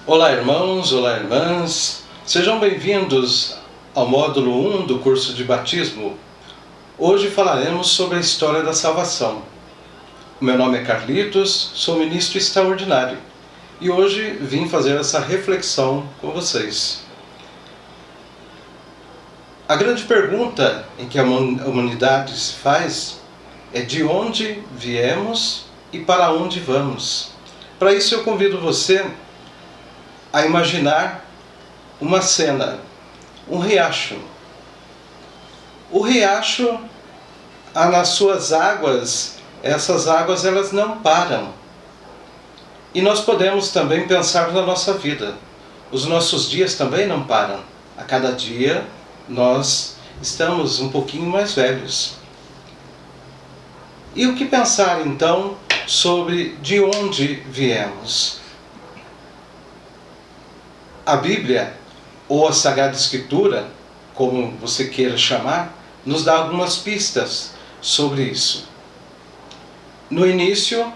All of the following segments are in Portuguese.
Olá irmãos, olá irmãs, sejam bem-vindos ao módulo 1 do curso de batismo. Hoje falaremos sobre a história da salvação. O meu nome é Carlitos, sou ministro extraordinário e hoje vim fazer essa reflexão com vocês. A grande pergunta em que a humanidade se faz é de onde viemos e para onde vamos. Para isso eu convido você a imaginar uma cena, um riacho. O riacho, nas suas águas, essas águas elas não param. E nós podemos também pensar na nossa vida. Os nossos dias também não param. A cada dia nós estamos um pouquinho mais velhos. E o que pensar então sobre de onde viemos? A Bíblia, ou a Sagrada Escritura, como você queira chamar, nos dá algumas pistas sobre isso. No início,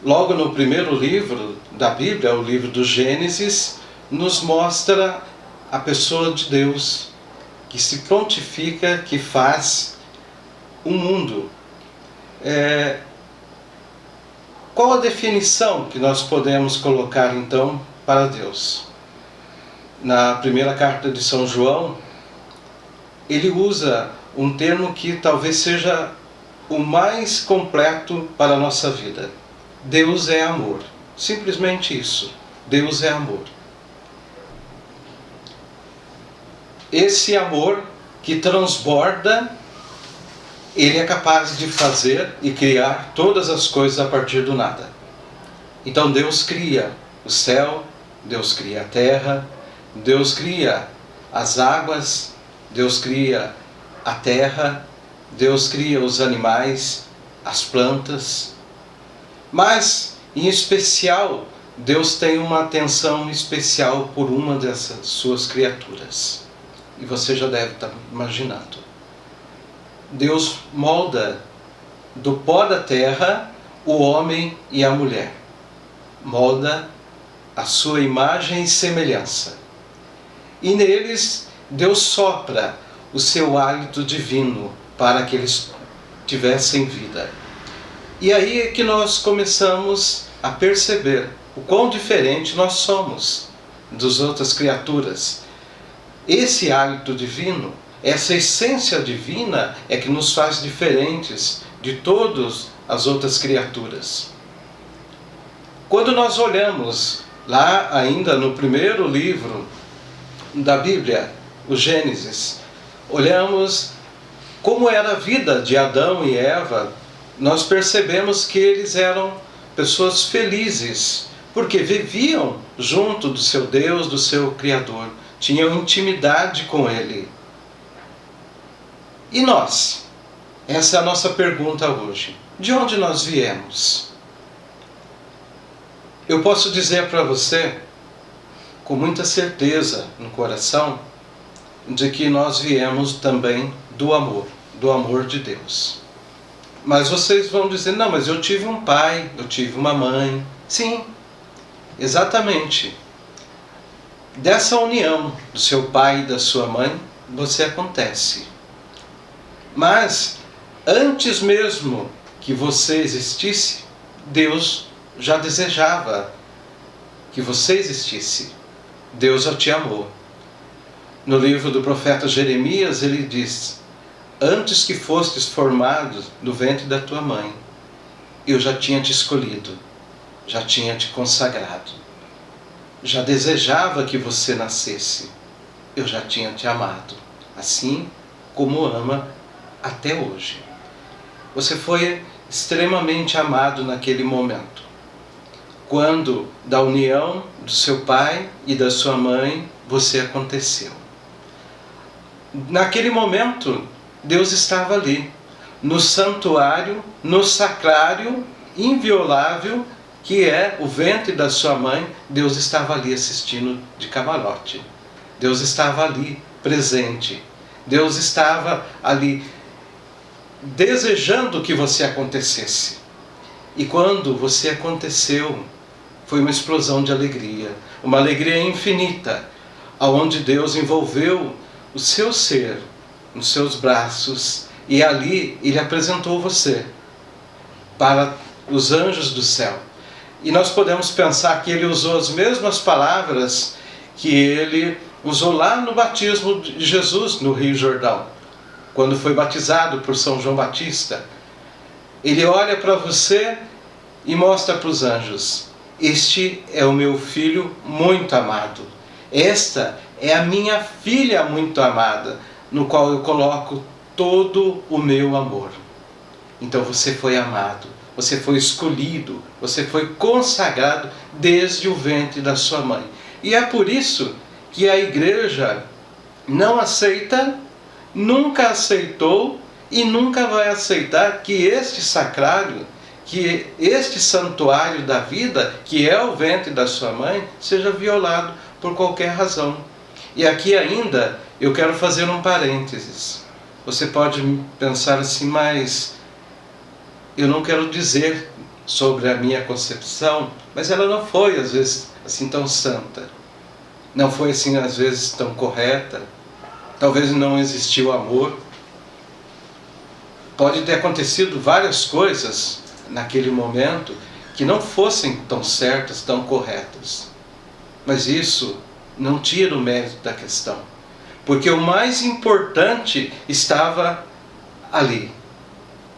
logo no primeiro livro da Bíblia, o livro do Gênesis, nos mostra a pessoa de Deus, que se prontifica, que faz o mundo. Qual a definição que nós podemos colocar então para Deus? Na primeira carta de São João, ele usa um termo que talvez seja o mais completo para a nossa vida. Deus é amor. Simplesmente isso. Deus é amor. Esse amor que transborda, ele é capaz de fazer e criar todas as coisas a partir do nada. Então Deus cria o céu, Deus cria a terra, Deus cria as águas, Deus cria a terra, Deus cria os animais, as plantas. Mas, em especial, Deus tem uma atenção especial por uma dessas suas criaturas. E você já deve estar imaginando. Deus molda do pó da terra o homem e a mulher. Molda a sua imagem e semelhança. E neles Deus sopra o seu hálito divino para que eles tivessem vida. E aí é que nós começamos a perceber o quão diferente nós somos das outras criaturas. Esse hálito divino, essa essência divina é que nos faz diferentes de todas as outras criaturas. Quando nós olhamos lá ainda no primeiro livro da Bíblia, o Gênesis, olhamos como era a vida de Adão e Eva, nós percebemos que eles eram pessoas felizes, porque viviam junto do seu Deus, do seu Criador, tinham intimidade com Ele. E nós? Essa é a nossa pergunta hoje. De onde nós viemos? Eu posso dizer para você, com muita certeza no coração, de que nós viemos também do amor de Deus. Mas vocês vão dizer, não, mas eu tive um pai, eu tive uma mãe. Sim, exatamente. Dessa união do seu pai e da sua mãe, você acontece. Mas, antes mesmo que você existisse, Deus já desejava que você existisse. Deus já te amou. No livro do profeta Jeremias, ele diz: antes que fostes formado no ventre da tua mãe, eu já tinha te escolhido, já tinha te consagrado, já desejava que você nascesse, eu já tinha te amado, assim como ama até hoje. Você foi extremamente amado naquele momento, quando da união do seu pai e da sua mãe você aconteceu. Naquele momento, Deus estava ali, no santuário, no sacrário inviolável, que é o ventre da sua mãe. Deus estava ali assistindo de camarote. Deus estava ali presente. Deus estava ali desejando que você acontecesse. E quando você aconteceu, foi uma explosão de alegria, uma alegria infinita, aonde Deus envolveu o seu ser nos seus braços e ali Ele apresentou você para os anjos do céu. E nós podemos pensar que Ele usou as mesmas palavras que Ele usou lá no batismo de Jesus no Rio Jordão, quando foi batizado por São João Batista. Ele olha para você e mostra para os anjos: este é o meu filho muito amado, esta é a minha filha muito amada, no qual eu coloco todo o meu amor. Então você foi amado, você foi escolhido, você foi consagrado desde o ventre da sua mãe. E é por isso que a igreja não aceita, nunca aceitou e nunca vai aceitar que este sacrário, que este santuário da vida, que é o ventre da sua mãe, seja violado por qualquer razão. E aqui ainda eu quero fazer um parênteses. Você pode pensar assim, mas eu não quero dizer sobre a minha concepção, mas ela não foi às vezes assim tão santa, não foi assim às vezes tão correta, talvez não existiu amor. Pode ter acontecido várias coisas naquele momento que não fossem tão certas, tão corretas, mas isso não tira o mérito da questão, porque o mais importante estava ali,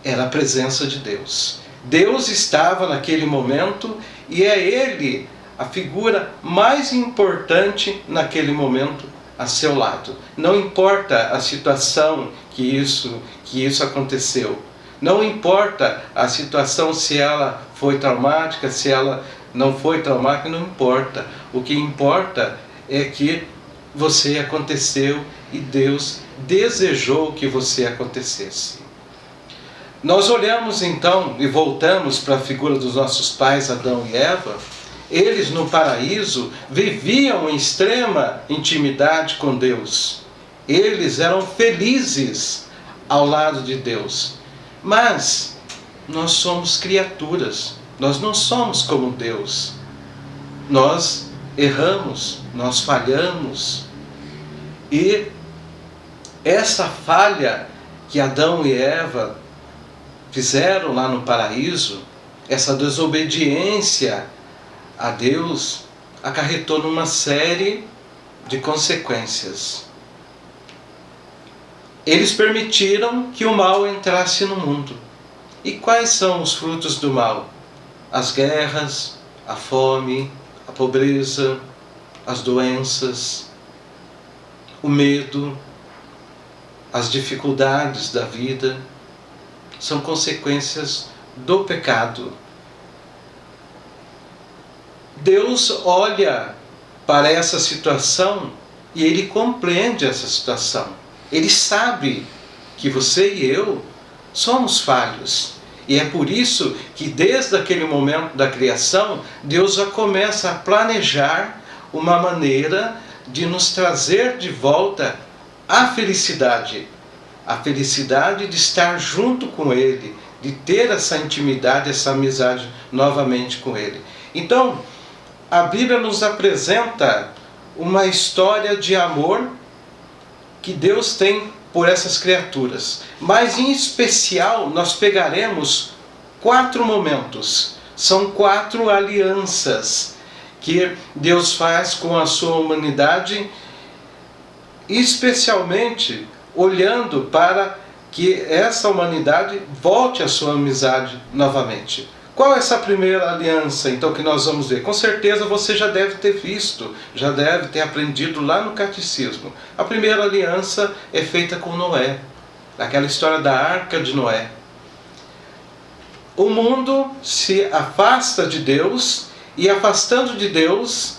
era a presença de Deus. Deus estava naquele momento e é Ele a figura mais importante naquele momento a seu lado. Não importa a situação que isso aconteceu, não importa a situação, se ela foi traumática, se ela não foi traumática, não importa. O que importa é que você aconteceu e Deus desejou que você acontecesse. Nós olhamos então e voltamos para a figura dos nossos pais Adão e Eva. Eles no paraíso viviam em extrema intimidade com Deus. Eles eram felizes ao lado de Deus. Mas nós somos criaturas, nós não somos como Deus. Nós erramos, nós falhamos. E essa falha que Adão e Eva fizeram lá no paraíso, essa desobediência a Deus, acarretou numa série de consequências. Eles permitiram que o mal entrasse no mundo. E quais são os frutos do mal? As guerras, a fome, a pobreza, as doenças, o medo, as dificuldades da vida, são consequências do pecado. Deus olha para essa situação e Ele compreende essa situação. Ele sabe que você e eu somos falhos. E é por isso que desde aquele momento da criação, Deus já começa a planejar uma maneira de nos trazer de volta a felicidade de estar junto com Ele, de ter essa intimidade, essa amizade novamente com Ele. Então, a Bíblia nos apresenta uma história de amor que Deus tem por essas criaturas. Mas em especial nós pegaremos 4 momentos. São 4 alianças que Deus faz com a sua humanidade, especialmente olhando para que essa humanidade volte à sua amizade novamente. Qual é essa primeira aliança, então, que nós vamos ver? Com certeza você já deve ter visto, já deve ter aprendido lá no catecismo. A primeira aliança é feita com Noé, aquela história da Arca de Noé. O mundo se afasta de Deus e, afastando de Deus,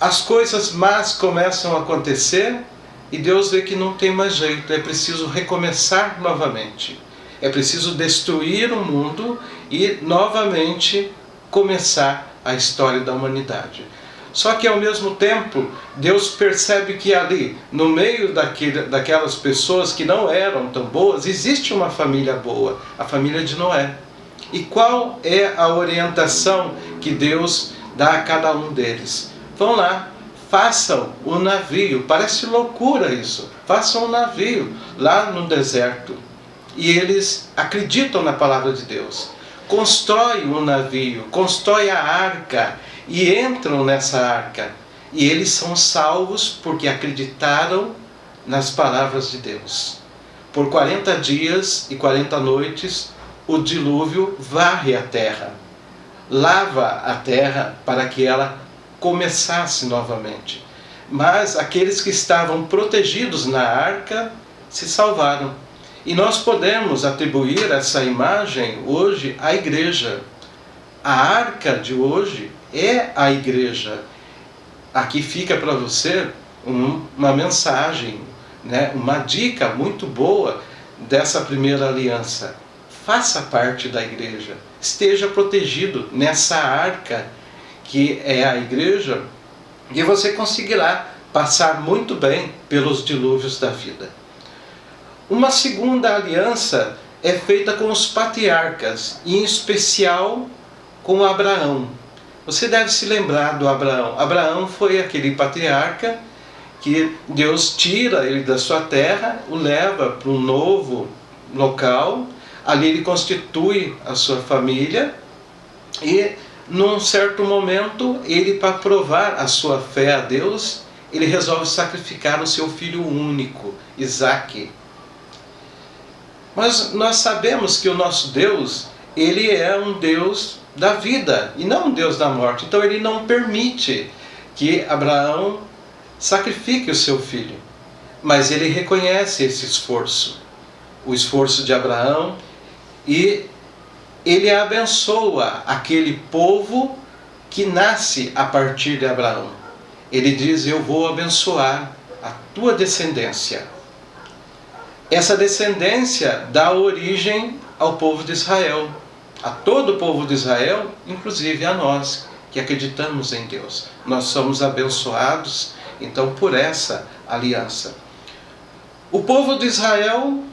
as coisas más começam a acontecer e Deus vê que não tem mais jeito, é preciso recomeçar novamente. É preciso destruir o mundo e novamente começar a história da humanidade. Só que ao mesmo tempo, Deus percebe que ali, no meio daquelas pessoas que não eram tão boas, existe uma família boa, a família de Noé. E qual é a orientação que Deus dá a cada um deles? Vão lá, façam o navio. Parece loucura isso. Façam um navio lá no deserto. E eles acreditam na palavra de Deus. Constroem um navio, constroem a arca e entram nessa arca. E eles são salvos porque acreditaram nas palavras de Deus. Por 40 dias e 40 noites, o dilúvio varre a terra. Lava a terra para que ela começasse novamente. Mas aqueles que estavam protegidos na arca se salvaram. E nós podemos atribuir essa imagem hoje à igreja. A arca de hoje é a igreja. Aqui fica para você uma mensagem, né? Uma dica muito boa dessa primeira aliança. Faça parte da igreja. Esteja protegido nessa arca que é a igreja, e você conseguirá passar muito bem pelos dilúvios da vida. Uma segunda aliança é feita com os patriarcas, e em especial com Abraão. Você deve se lembrar do Abraão. Abraão foi aquele patriarca que Deus tira ele da sua terra, o leva para um novo local, ali ele constitui a sua família e num certo momento, ele, para provar a sua fé a Deus, ele resolve sacrificar o seu filho único, Isaque. Mas nós sabemos que o nosso Deus, ele é um Deus da vida e não um Deus da morte. Então ele não permite que Abraão sacrifique o seu filho. Mas ele reconhece esse esforço, o esforço de Abraão, e ele abençoa aquele povo que nasce a partir de Abraão. Ele diz: eu vou abençoar a tua descendência. Essa descendência dá origem ao povo de Israel, a todo o povo de Israel, inclusive a nós que acreditamos em Deus. Nós somos abençoados, então, por essa aliança. O povo de Israel,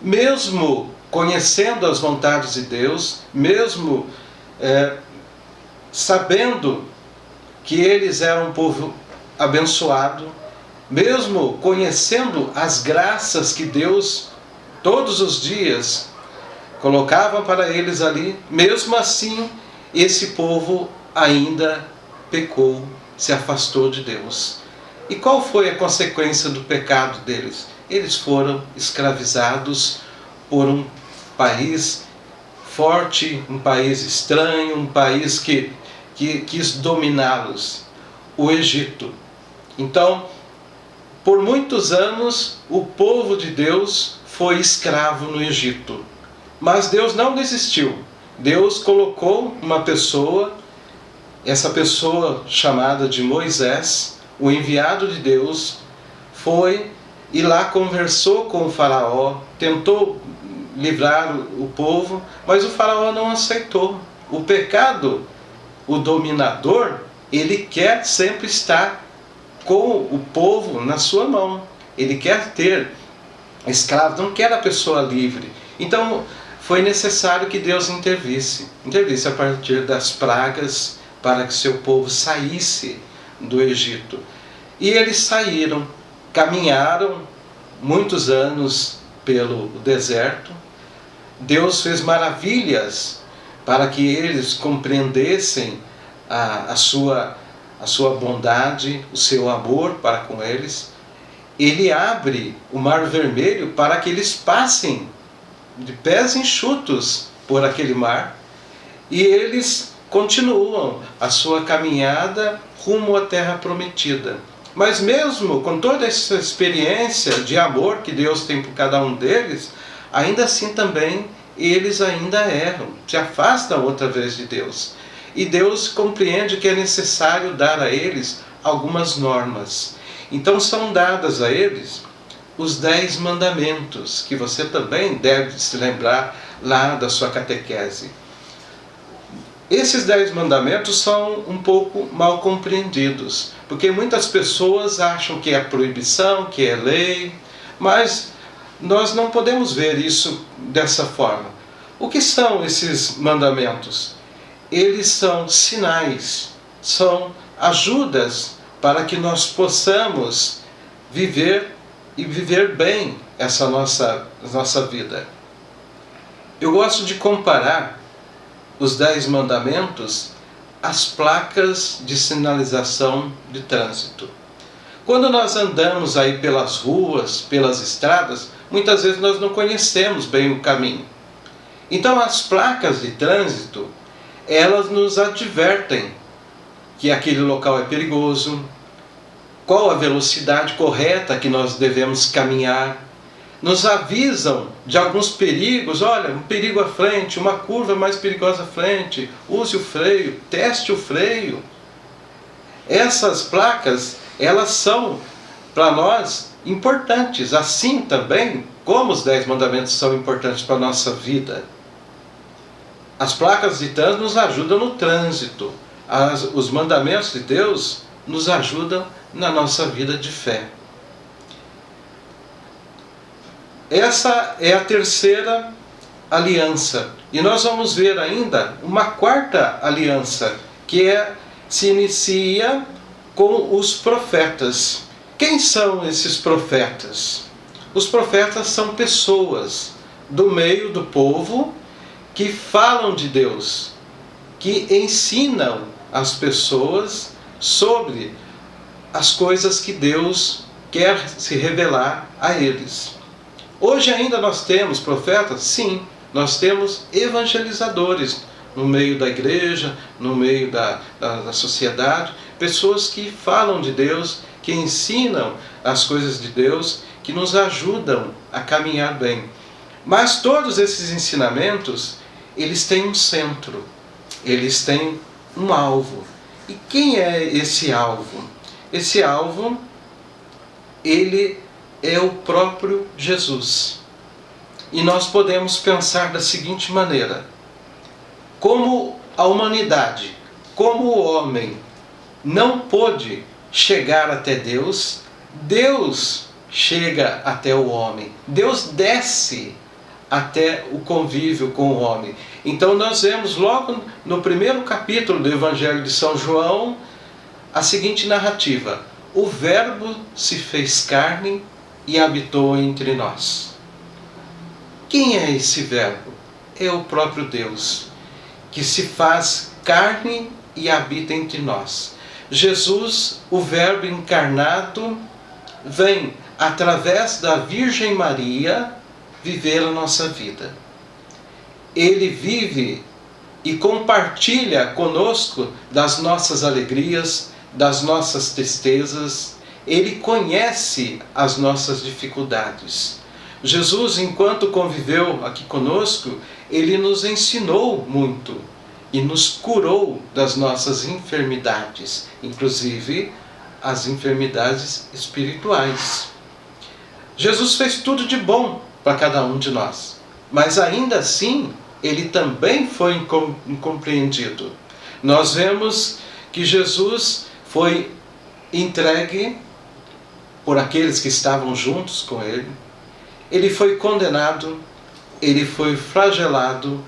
mesmo conhecendo as vontades de Deus, mesmo sabendo que eles eram um povo abençoado, mesmo conhecendo as graças que Deus todos os dias colocava para eles ali, mesmo assim esse povo ainda pecou, se afastou de Deus. E qual foi a consequência do pecado deles? Eles foram escravizados por um país forte, um país estranho, um país que quis dominá-los, o Egito. Então, por muitos anos, o povo de Deus foi escravo no Egito. Mas Deus não desistiu. Deus colocou uma pessoa, essa pessoa chamada de Moisés, o enviado de Deus, foi e lá conversou com o faraó, tentou livrar o povo, mas o faraó não aceitou. O pecado, o dominador, ele quer sempre estar com o povo na sua mão. Ele quer ter escravos, não quer a pessoa livre. Então foi necessário que Deus intervisse a partir das pragas para que seu povo saísse do Egito. E eles saíram, caminharam muitos anos pelo deserto. Deus fez maravilhas para que eles compreendessem a sua bondade, o seu amor para com eles. Ele abre o Mar Vermelho para que eles passem de pés enxutos por aquele mar, e eles continuam a sua caminhada rumo à Terra Prometida. Mas mesmo com toda essa experiência de amor que Deus tem por cada um deles, ainda assim também eles ainda erram, se afastam outra vez de Deus. E Deus compreende que é necessário dar a eles algumas normas. Então são dadas a eles os 10 mandamentos, que você também deve se lembrar lá da sua catequese. Esses 10 mandamentos são um pouco mal compreendidos, porque muitas pessoas acham que é proibição, que é lei, mas nós não podemos ver isso dessa forma. O que são esses mandamentos? Eles são sinais, são ajudas para que nós possamos viver e viver bem essa nossa vida. Eu gosto de comparar os 10 mandamentos às placas de sinalização de trânsito. Quando nós andamos aí pelas ruas, pelas estradas, muitas vezes nós não conhecemos bem o caminho. Então as placas de trânsito, elas nos advertem que aquele local é perigoso, qual a velocidade correta que nós devemos caminhar, nos avisam de alguns perigos. Olha, um perigo à frente, uma curva mais perigosa à frente, use o freio, teste o freio. Essas placas, elas são para nós importantes, assim também como os 10 mandamentos são importantes para a nossa vida. As placas de trânsito nos ajudam no trânsito, os mandamentos de Deus nos ajudam na nossa vida de fé. Essa é a terceira aliança. E nós vamos ver ainda uma quarta aliança, que se inicia com os profetas. Quem são esses profetas? Os profetas são pessoas do meio do povo que falam de Deus, que ensinam as pessoas sobre as coisas que Deus quer se revelar a eles. Hoje ainda nós temos profetas? Sim, nós temos evangelizadores no meio da igreja, no meio da sociedade, pessoas que falam de Deus, que ensinam as coisas de Deus, que nos ajudam a caminhar bem. Mas todos esses ensinamentos, eles têm um centro, eles têm um alvo. E quem é esse alvo? Esse alvo, ele é o próprio Jesus. E nós podemos pensar da seguinte maneira: como a humanidade, como o homem não pôde chegar até Deus, Deus chega até o homem. Deus desce até o convívio com o homem. Então nós vemos logo no primeiro capítulo do Evangelho de São João a seguinte narrativa: o Verbo se fez carne e habitou entre nós. Quem é esse Verbo? É o próprio Deus, que se faz carne e habita entre nós. Jesus, o Verbo encarnado, vem através da Virgem Maria viver a nossa vida. Ele vive e compartilha conosco das nossas alegrias, das nossas tristezas. Ele conhece as nossas dificuldades. Jesus, enquanto conviveu aqui conosco, ele nos ensinou muito e nos curou das nossas enfermidades, inclusive as enfermidades espirituais. Jesus fez tudo de bom para cada um de nós, mas ainda assim ele também foi incompreendido. Nós vemos que Jesus foi entregue por aqueles que estavam juntos com ele, ele foi condenado, ele foi flagelado,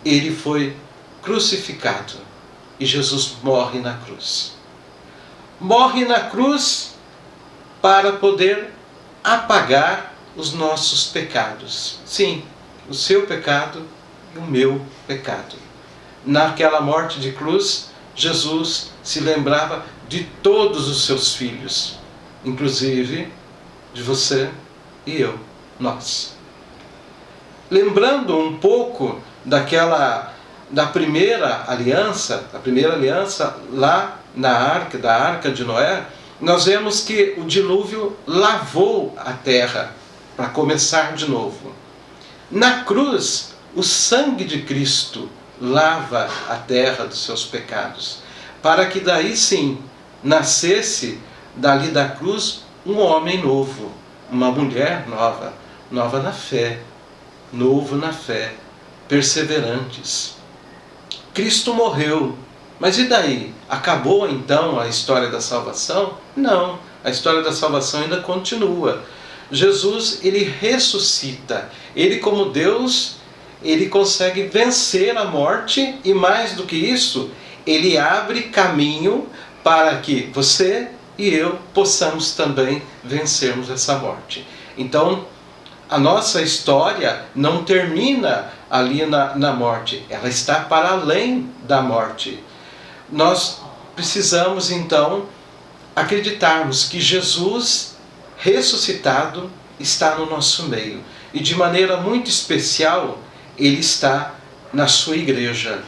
ele foi crucificado e Jesus morre na cruz. Morre na cruz para poder apagar os nossos pecados. Sim, o seu pecado e o meu pecado. Naquela morte de cruz, Jesus se lembrava de todos os seus filhos, inclusive de você e eu, nós. Lembrando um pouco da primeira aliança lá da Arca de Noé, nós vemos que o dilúvio lavou a terra para começar de novo. Na cruz, o sangue de Cristo lava a terra dos seus pecados, para que daí sim nascesse dali da cruz um homem novo, uma mulher nova, nova na fé, novo na fé, perseverantes. Cristo morreu, mas e daí? Acabou então a história da salvação? Não, a história da salvação ainda continua. Jesus, ele ressuscita, ele como Deus, ele consegue vencer a morte e, mais do que isso, ele abre caminho para que você e eu possamos também vencermos essa morte. Então, a nossa história não termina ali na morte, ela está para além da morte. Nós precisamos então acreditarmos que Jesus ressuscitado está no nosso meio. E de maneira muito especial, ele está na sua igreja.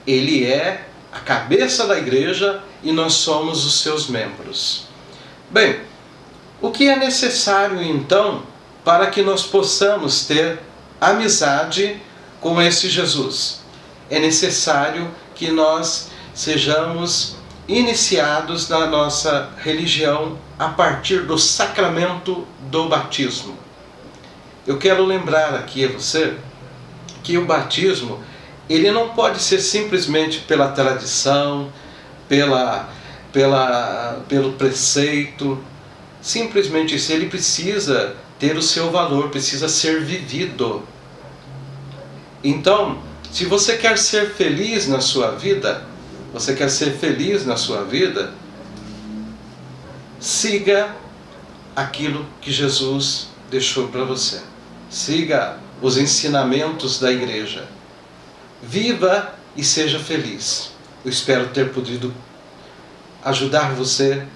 Ele é a cabeça da igreja e nós somos os seus membros. Bem, o que é necessário então para que nós possamos ter amizade com esse Jesus? É necessário que nós sejamos iniciados na nossa religião a partir do sacramento do batismo. Eu quero lembrar aqui a você que o batismo, ele não pode ser simplesmente pela tradição, pelo preceito, simplesmente isso. Ele precisa ter o seu valor, precisa ser vivido. Então, se você quer ser feliz na sua vida, siga aquilo que Jesus deixou para você. Siga os ensinamentos da igreja. Viva e seja feliz. Eu espero ter podido ajudar você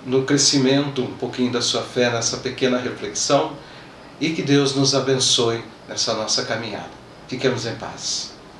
no crescimento um pouquinho da sua fé, nessa pequena reflexão, e que Deus nos abençoe nessa nossa caminhada. Fiquemos em paz.